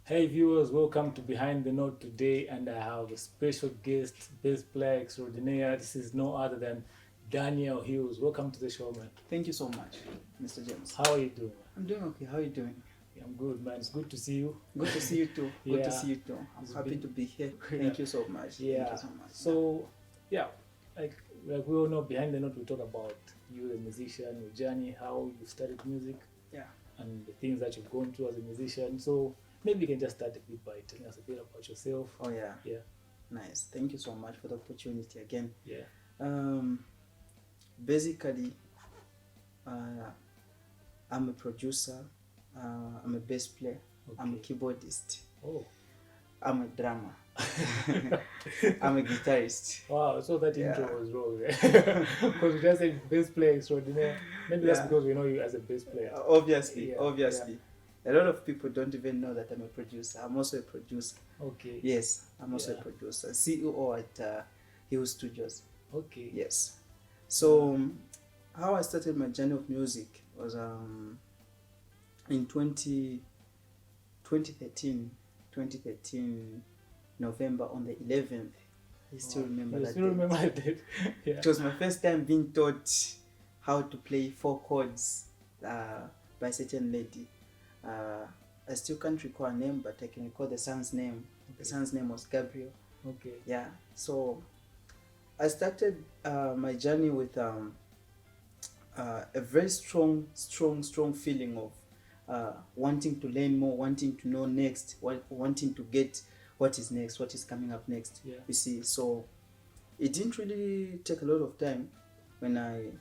Hey viewers, welcome to Behind the Note today, and I have a special guest, bass player extraordinaire. This is no other than Daniel Hillz. Welcome to the show, man. Thank you so much, Mr. James. How are you doing? I'm doing okay. How are you doing? Yeah, I'm good, man. It's good to see you. Good to see you too. Good Yeah. to see you too. I'm happy to be here. Thank you so much. Yeah. Thank you so much. So, yeah, like we all know, Behind the Note, we talk about you, a musician, your journey, how you started music, Yeah. and the things that you've gone through as a musician. So maybe you can just start a bit by telling us a bit about yourself. Oh yeah. Yeah. Nice. Thank you so much for the opportunity again. Yeah. Basically, I'm a producer. I'm a bass player. I'm a Okay. keyboardist. Oh. I'm a drummer. I'm a guitarist. Wow, so that Yeah. intro was wrong. Because we just said bass player extraordinaire. Maybe that's Yeah. because we know you as a bass player. Obviously, Yeah, obviously. A lot of people don't even know that I'm a producer. I'm also a producer. Okay. Yes, I'm also Yeah. a producer, CEO at Hillz Studios. Okay. Yes. So how I started my journey of music was in 2013 November on the 11th. I still remember You that still day. remember that date? Yeah. It was my first time being taught how to play 4 chords by a certain lady. I still can't recall her name, but I can recall the son's name. The son's name was Gabriel. Okay. Yeah. So I started my journey with a very strong feeling of wanting to learn more, wanting to know next, wanting to get what is next, what is coming up next. Yeah. You see, so it didn't really take a lot of time when I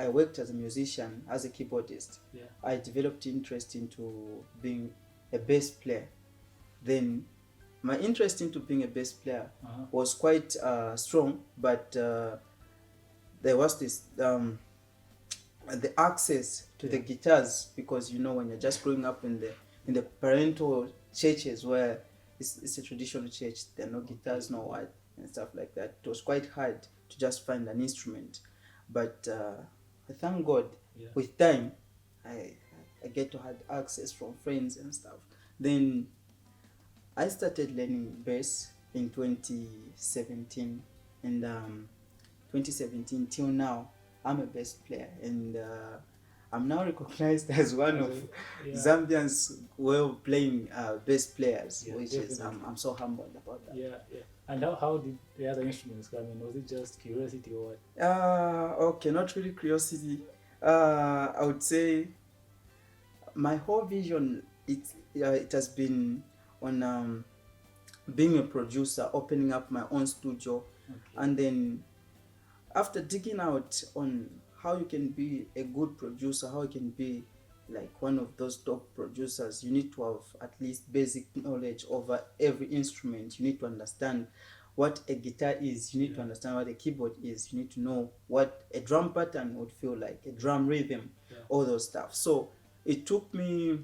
worked as a musician, as a keyboardist. Yeah. I developed interest into being a bass player. Then my interest into being a bass player Uh-huh. was quite strong, but there was this the access to the guitars, because you know when you're just growing up in the parental churches where it's a traditional church, there are no guitars, no what and stuff like that. It was quite hard to just find an instrument, but I thank God. Yeah. With time I get to have access from friends and stuff. Then I started learning bass in 2017, and 2017 till now I'm a bass player, and I'm now recognized as one of Yeah. Zambian's well-playing bass players, Yeah, which is definitely. I'm so humbled about that. Yeah, yeah. And how did the other instruments come in? Was it just curiosity or what? Okay, not really curiosity. I would say my whole vision it has been on being a producer, opening up my own studio, Okay. and then after digging out on how you can be a good producer, how you can be like one of those top producers, you need to have at least basic knowledge over every instrument. You need to understand what a guitar is, you need to understand what a keyboard is, you need to know what a drum pattern would feel like, a drum rhythm, all those stuff. So it took me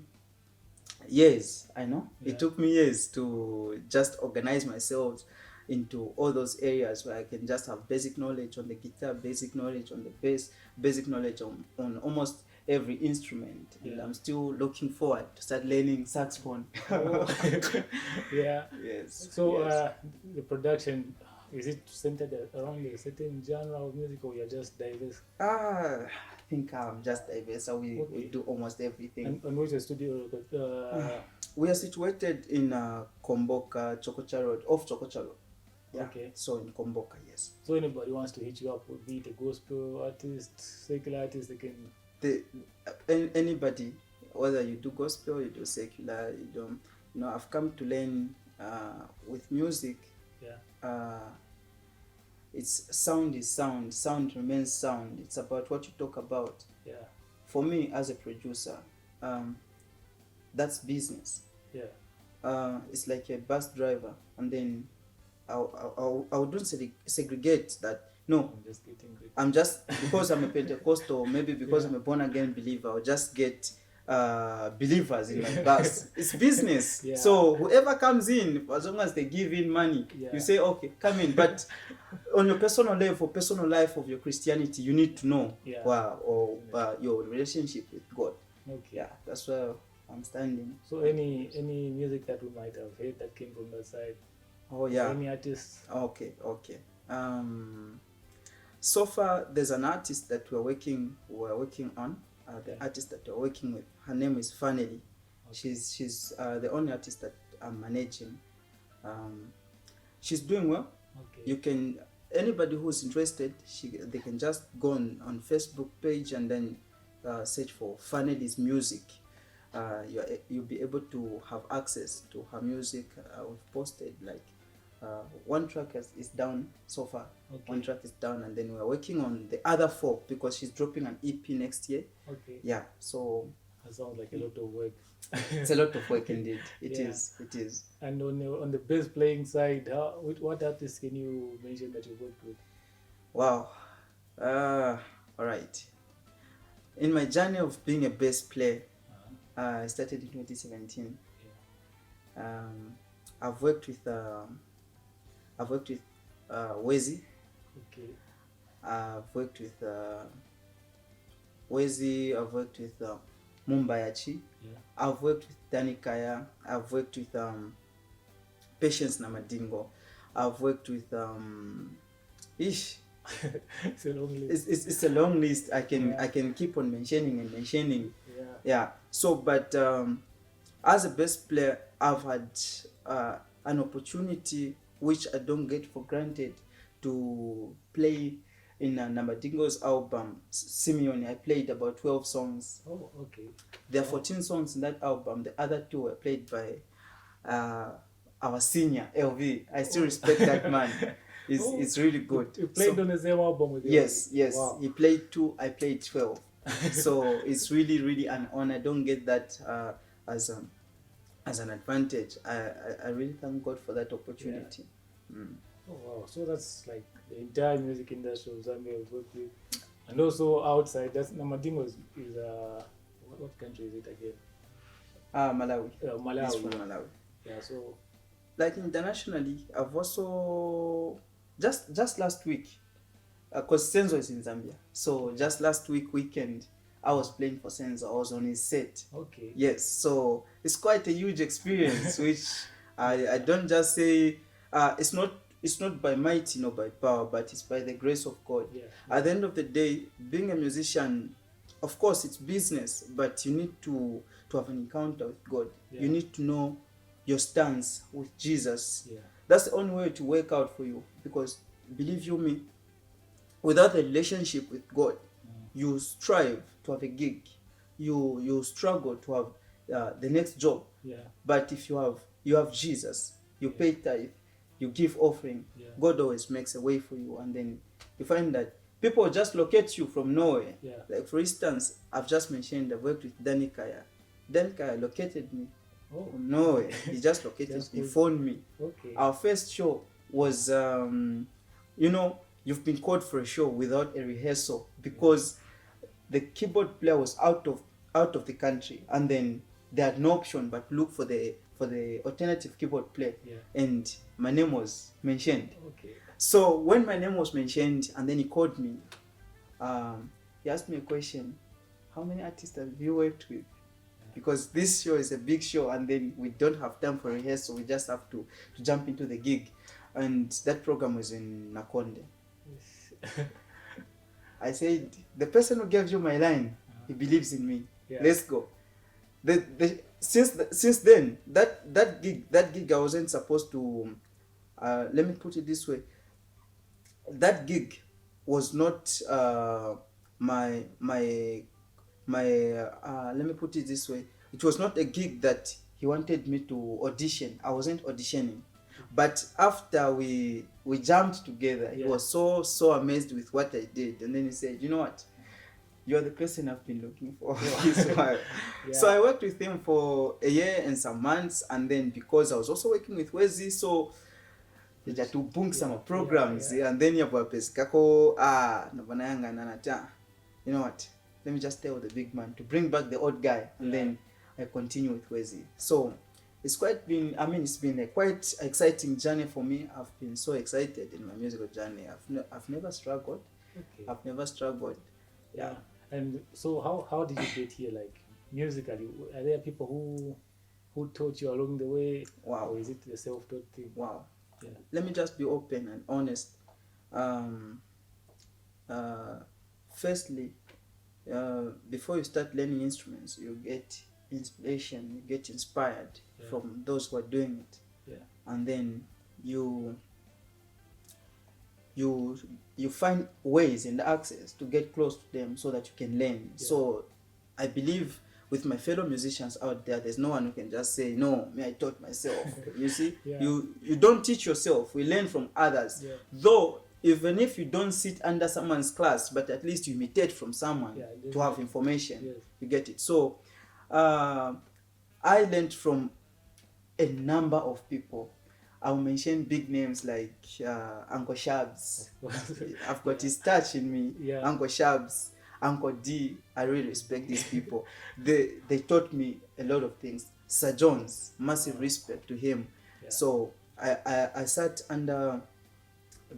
years, I know, it took me years to just organize myself into all those areas where I can just have basic knowledge on the guitar, basic knowledge on the bass, basic knowledge on almost every instrument. And I'm still looking forward to start learning saxophone. Oh. Yeah. Yes. So yes. the production, is it centered around a certain genre of music, or you're just diverse? I think I'm just diverse. So we Okay. do almost everything. And where's your studio? We are situated in Komboka, Chokocha Road, off Chokocha Road. Yeah. Okay. So in Komboka, yes. So anybody wants to hit you up, be it a gospel artist, secular artist, they can. Anybody, whether you do gospel, you do secular, you don't, I've come to learn with music. Yeah. It's sound is sound. Sound remains sound. It's about what you talk about. Yeah. For me as a producer, that's business. Yeah. it's like a bus driver, and then I wouldn't segregate that. No, I'm just getting great. I'm just, because I'm a Pentecostal, maybe because Yeah. I'm a born again believer, I'll just get believers in my bus. It's business. Yeah. So whoever comes in, as long as they give in money, Yeah. you say, okay, come in. But on your personal level, personal life of your Christianity, you need to know Yeah. your relationship with God. Okay. Yeah, that's where I'm standing. So any music that we might have heard that came from that side? Oh yeah. Any artists? Okay. So far, there's an artist that we're working on. The artist that we're working with, her name is Fanny. Okay. She's the only artist that I'm managing. She's doing well. Okay. You can, anybody who's interested, they can just go on Facebook page and then search for Fanny's music. You'll be able to have access to her music. We've posted like one track is down so far. Okay. One track is down, and then we're working on the other 4 because she's dropping an EP next year. Okay. Yeah. So that sounds like a lot of work. It's a lot of work indeed. It is. And on the bass playing side, what artists can you mention that you worked with? Wow. All right. In my journey of being a bass player, I started in 2017. Yeah. I've worked with Wezi. Okay. I've worked with Wezi. I've worked with Mumbayachi. Yeah. I've worked with Danikaya. I've worked with Patience Namadingo. I've worked with it's a long list. It's a long list. I can keep on mentioning. Yeah. So, but as a bass player, I've had an opportunity which I don't get for granted to play in Namadingo's album, Simeon. I played about 12 songs. Oh, okay. There are 14 songs in that album. The other 2 were played by our senior, LV. I still respect that man. It's really good. You played on the same album with him? Yes. Wow. He played 2, I played 12. So it's really an honor. I don't get that as an advantage. I really thank God for that opportunity. Yeah. Oh wow! So that's like the entire music industry of Zambia was worked with, and also outside. That's Namadingo is what country is it again? Malawi. Malawi. It's from Malawi. Yeah. So like internationally, I've also just last week, because Senzo is in Zambia. So just last weekend, I was playing for Senzo. I was on his set. Okay. Yes. So it's quite a huge experience, which I don't just say. It's not by might nor by power, but it's by the grace of God. Yeah. At the end of the day, being a musician, of course, it's business, but you need to have an encounter with God. Yeah. You need to know your stance with Jesus. Yeah. That's the only way to work out for you, because believe you me, without a relationship with God, you strive to have a gig. You struggle to have the next job. Yeah. But if you have Jesus, you pay tithe, you give offering, God always makes a way for you, and then you find that people just locate you from nowhere. Yeah. Like for instance, I've just mentioned I've worked with Danikaya. Danikaya located me from nowhere. He just located me, phoned me. Okay. Our first show was, you've been called for a show without a rehearsal because the keyboard player was out of the country, and then they had no option but look for the alternative keyboard player. Yeah. And my name was mentioned. Okay. So when my name was mentioned and then he called me, he asked me a question: how many artists have you worked with? Because this show is a big show, and then we don't have time for rehearsal. We just have to jump into the gig. And that program was in Nakonde. I said, the person who gave you my line, he believes in me. Yeah. Let's go. Since then, that gig I wasn't supposed to. Let me put it this way. That gig was not my. Let me put it this way. It was not a gig that he wanted me to audition. I wasn't auditioning. But after we jammed together, he was so amazed with what I did, and then he said, "You know what? you're the person I've been looking for. Yeah. So I worked with him for a year and some months, and then because I was also working with Wezi, so to book some programs, and then you have you know what? Let me just tell the big man to bring back the old guy, and then I continue with Wezi. So it's been a quite exciting journey for me. I've been so excited in my musical journey. I've never struggled. Okay. I've never struggled. Yeah. And so how did you get here, like musically? Are there people who taught you along the way? Wow. Or is it a self-taught thing? Wow. Yeah. Let me just be open and honest. Firstly, before you start learning instruments, you get inspiration, you get inspired from those who are doing it. Yeah. And then you find ways and access to get close to them so that you can learn. So I believe with my fellow musicians out there, there's no one who can just say, no, me, I taught myself. You see, you don't teach yourself. We learn from others. Though, even if you don't sit under someone's class, but at least you imitate from someone to have information. You get it. So I learned from a number of people. I'll mention big names like Uncle Shabs. I've got his touch in me. Uncle Shabs, Uncle D. I really respect these people. They taught me a lot of things. Sir Jones, massive respect to him. So I sat under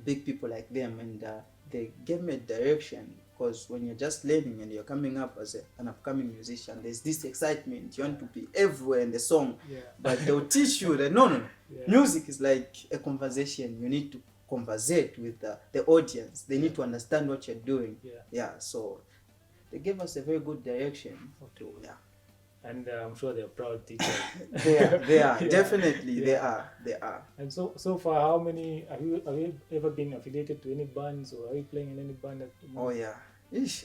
big people like them, and they gave me a direction. Because when you're just learning and you're coming up as an upcoming musician, there's this excitement. You want to be everywhere in the song. But they'll teach you that no. Music is like a conversation. You need to conversate with the audience. They need to understand what you're doing. So they gave us a very good direction. And I'm sure they're proud teachers. They are definitely. They are. And so far, how many have you ever been affiliated to any bands, or are you playing in any band at the moment? Oh yeah.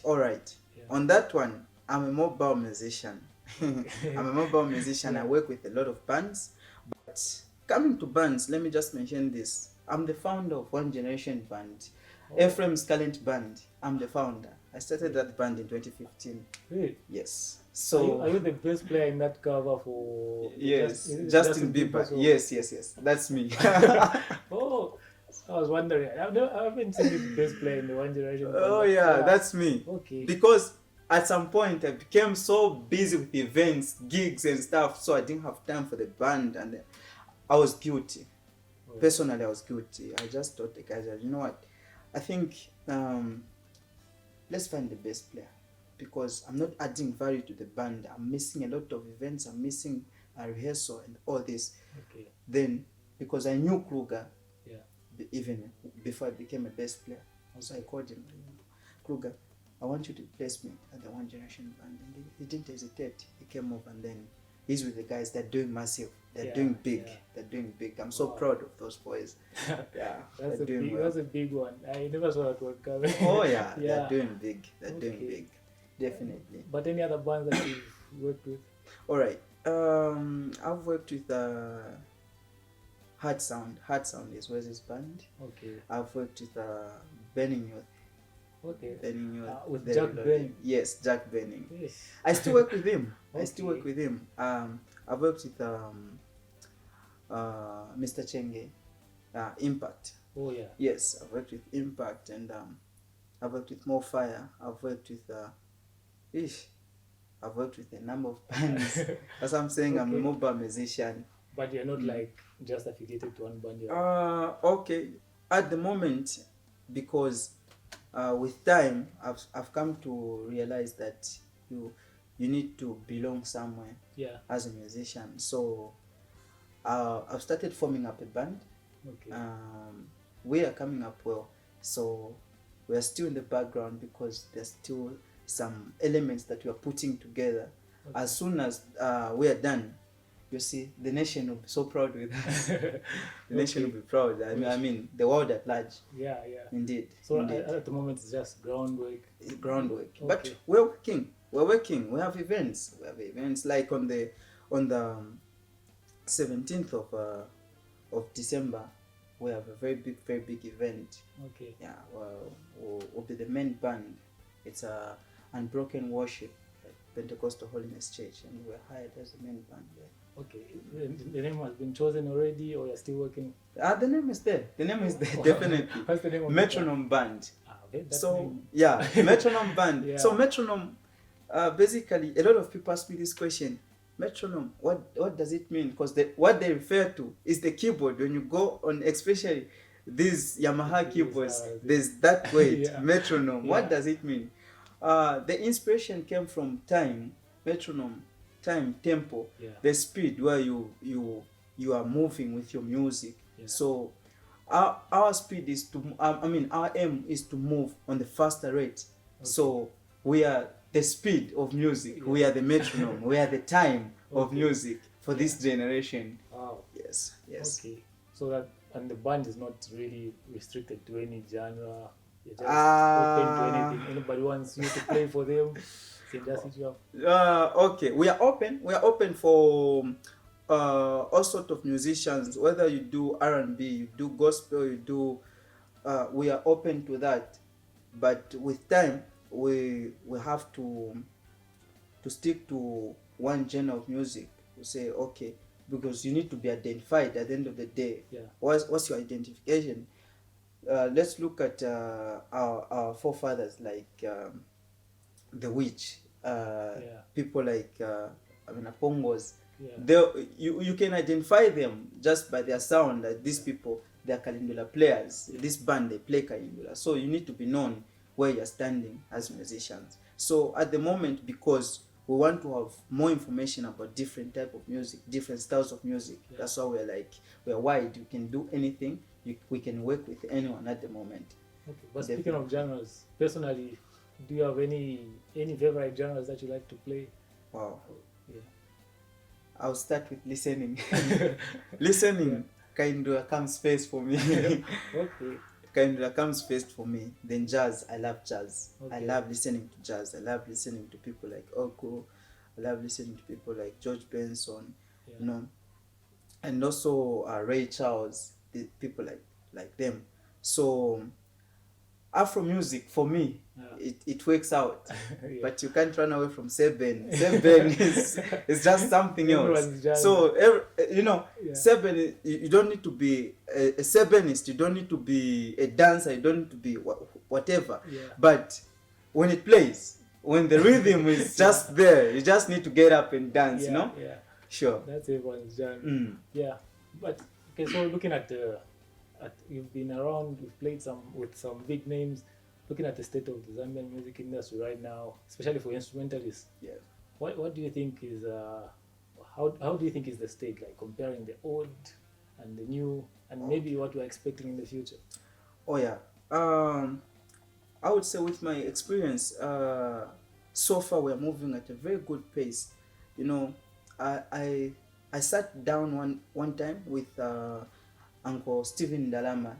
All right. On that one, I'm a mobile musician. I'm a mobile musician. I work with a lot of bands. But coming to bands, let me just mention this. I'm the founder of One Generation Band, Ephraim's current band. I'm the founder. I started that band in 2015. Really? Yes. So are you the bass player in that cover for? Yes, Justin Bieber. Yes. That's me. Oh, I was wondering. I haven't seen you bass player in the One Generation Band. Oh yeah, that's me. Okay. Because at some point I became so busy with events, gigs and stuff, so I didn't have time for the band, and I was guilty. Personally, I was guilty. I just thought the guys, you know what? I think let's find the bass player, because I'm not adding value to the band. I'm missing a lot of events. I'm missing a rehearsal and all this. Okay. Then, because I knew Kruger, even before I became a bass player, so I called him. Kruger, I want you to place me at the One Generation Band. And he didn't hesitate. He came over, and then he's with the guys. They're doing massive. They're doing big. They're doing big. I'm so proud of those boys. That's a big one. I never saw that one coming. Oh yeah, they're doing big. They're doing big. Definitely. But any other bands that you've worked with? All right. I've worked with Hard Sound. Hard Sound is Wezi's band. Okay. I've worked with Burning Youth. Okay. Burning Youth. With Jack Benning. Yes, Jack Benning. Yes. I still work with him. I've worked with Mr. Chenge. Impact. Oh yeah. Yes, I've worked with Impact, and I've worked with More Fire. I've worked with I've worked with a number of bands. As I'm saying, I'm a mobile musician. But you're not like just affiliated to one band. Okay. At the moment, because with time, I've come to realize that you need to belong somewhere. As a musician. So I've started forming up a band. Okay. We are coming up well. So we are still in the background because there's still some elements that we are putting together. Okay. As soon as we are done, you see, the nation will be so proud with us. The nation will be proud. I mean, the world at large. Yeah. Indeed. So at the moment, it's just groundwork. It's groundwork. Okay. But we're working. We have events. Like on the 17th of December. We have a very big event. Okay. Yeah. We'll be the main band. It's Unbroken Worship at Pentecostal Holiness Church, and we were hired as the main band there. Okay, the name has been chosen already, or you're still working? The name is there. The name is there, definitely. What's the name of Metronome Band. Okay, that's So name. yeah, Metronome Band. Yeah. So Metronome, basically, a lot of people ask me this question: Metronome, what does it mean? Because what they refer to is the keyboard. When you go on, especially these Yamaha keyboards, there's that word, Yeah. metronome. Yeah. What does it mean? The inspiration came from time, metronome, time, tempo, Yeah. the speed where you are moving with your music. Yeah. So our speed is to, our aim is to move on the faster rate. Okay. So we are the speed of music. We are the metronome. We are the time of Okay. music for this generation. Wow. Yes. Okay. So that, and the band is not really restricted to any genre. You're just open to anything. Anybody wants you to play for them, they just hit you up. Okay, we are open. We are open for all sorts of musicians. Whether you do R&B, you do gospel, you do. We are open to that, but with time, we have to stick to one genre of music. We say okay, because you need to be identified at the end of the day. Yeah. What's your identification? Let's look at our forefathers, like the witch, people like Apongos. Yeah. You can identify them just by their sound. That these people, they are Kalindula players. This band, they play Kalindula. So you need to be known where you're standing as musicians. So at the moment, because we want to have more information about different type of music, different styles of music. Yeah. That's why we're wide. You can do anything. We can work with anyone at the moment. Okay. But speaking of genres, personally, do you have any favorite genres that you like to play? Wow. Yeah. I'll start with listening. Listening kind of comes first for me. Okay. Kind of comes first for me. Then jazz. I love jazz. Okay. I love listening to jazz. I love listening to people like Oko. I love listening to people like George Benson. Yeah. You know, and also Ray Charles. The people like them. So Afro music for me, it works out. Yeah. But you can't run away from Seben. Seben is just something else. So Yeah. Seben, you don't need to be a Sebenist. You don't need to be a dancer. You don't need to be whatever. Yeah. But when it plays, when the rhythm is just there, you just need to get up and dance. Yeah. You know. Yeah. Sure. That's everyone's genre. Mm. Yeah. But okay, so looking at you've been around, you've played with some big names. Looking at the state of the Zambian music industry right now, especially for instrumentalists, Yeah. what do you think is how do you think is the state, like comparing the old and the new, and maybe what we're expecting in the future? Oh yeah. I would say with my experience, so far we're moving at a very good pace. You know, I sat down one time with Uncle Stephen Dalama.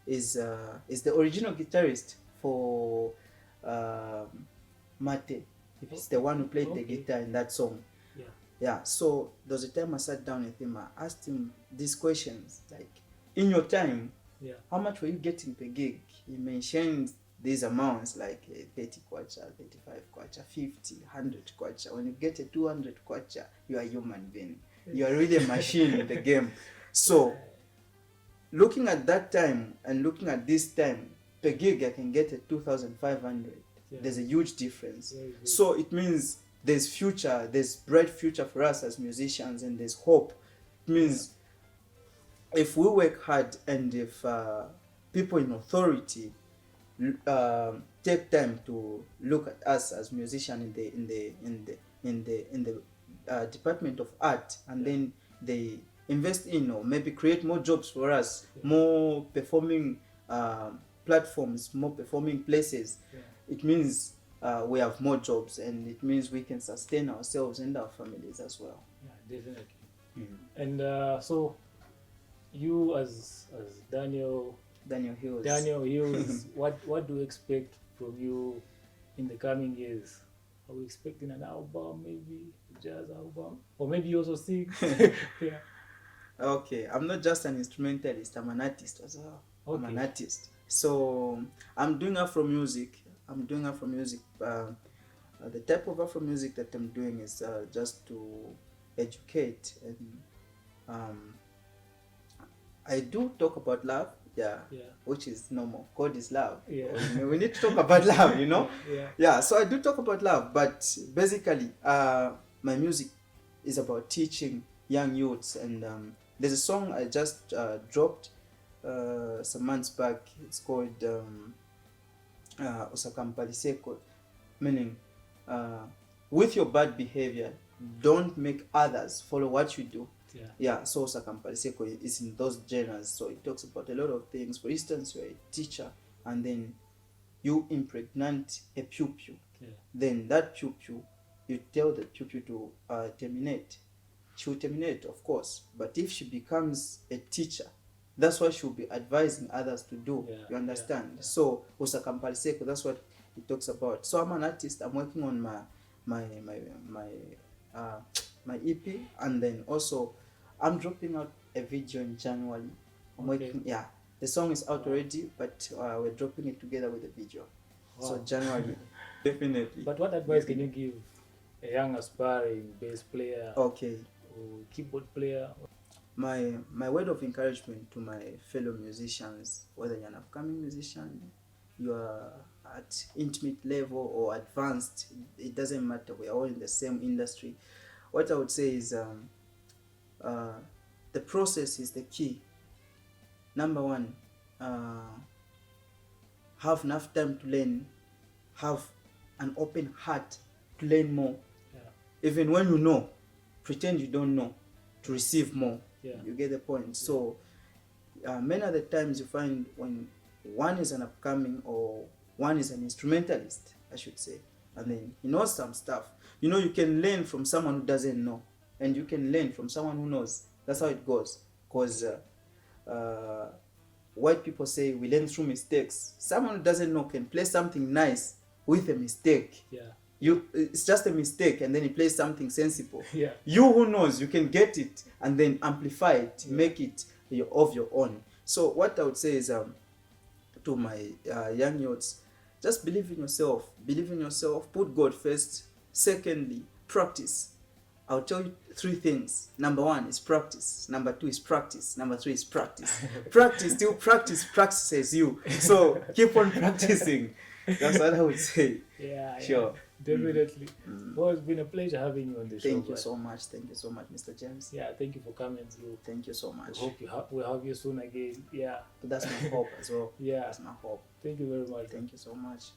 Is the original guitarist for Mate. He's the one who played the guitar in that song. Yeah. Yeah. So there was a time I sat down with him. I asked him these questions, like, in your time, Yeah. how much were you getting per gig? He mentioned these amounts like 30 kwacha, 35 kwacha, 50, 100 kwacha. When you get a 200 kwacha, you are a human being. You are really a machine in the game. So, looking at that time and looking at this time, per gig I can get a 2,500. Yeah. There's a huge difference. Very good. So it means there's future, there's bright future for us as musicians, and there's hope. It means if we work hard and if people in authority take time to look at us as musicians in the department of art, and then they invest in or maybe create more jobs for us, more performing platforms, more performing places. It means we have more jobs, and it means we can sustain ourselves and our families as well. Yeah, definitely. And so you as Daniel Hillz, what do you expect from you in the coming years? Are we expecting an album, maybe a jazz album, or maybe you also sing? Yeah. Okay, I'm not just an instrumentalist, I'm an artist as well. Okay. I'm an artist. So I'm doing Afro music. I'm doing Afro music. The type of Afro music that I'm doing is just to educate, and I do talk about love, yeah, which is normal. God is love. Yeah. We need to talk about love, you know. Yeah. So I do talk about love, but basically, my music is about teaching young youths. And there's a song I just dropped some months back. It's called Osakampaliseko, meaning with your bad behavior, don't make others follow what you do. So Osakampaliseko is in those genres. So it talks about a lot of things. For instance, you're a teacher and then you impregnate a pupil. Then that pupil, you tell the pupil to terminate. She will terminate, of course. But if she becomes a teacher, that's what she'll be advising others to do. You understand? So Osakampaliseko, that's what it talks about. So I'm an artist. I'm working on my EP, and then also I'm dropping out a video in January. I'm working. The song is out already, but we're dropping it together with the video. So January, definitely. But what advice can you give a young aspiring bass player? Or keyboard player? My word of encouragement to my fellow musicians, whether you're an upcoming musician, you are at intimate level or advanced, it doesn't matter. We're all in the same industry. What I would say is the process is the key. Number one, have enough time to learn, have an open heart to learn more. Even when you know, pretend you don't know to receive more. You get the point. So many of the times you find when one is an upcoming or one is an instrumentalist, I should say, and then he knows some stuff. You know, you can learn from someone who doesn't know, and you can learn from someone who knows. That's how it goes. Because white people say we learn through mistakes. Someone who doesn't know can play something nice with a mistake. It's just a mistake, and then he plays something sensible. You who knows, you can get it and then amplify it, make it of your own. So what I would say is to my young youths, just believe in yourself. Believe in yourself. Put God first. Secondly, practice. I'll tell you 3 things. Number 1 is practice. Number 2 is practice. Number 3 is practice. Practice till practices you. So keep on practicing. That's what I would say. Sure. Definitely. Well, it's been a pleasure having you on the show. Thank you so much. Thank you so much, Mr. James. Thank you for coming through. Thank you so much. I hope we'll have you soon again. That's my hope as well. That's my hope. Thank you very much. Thank you so much.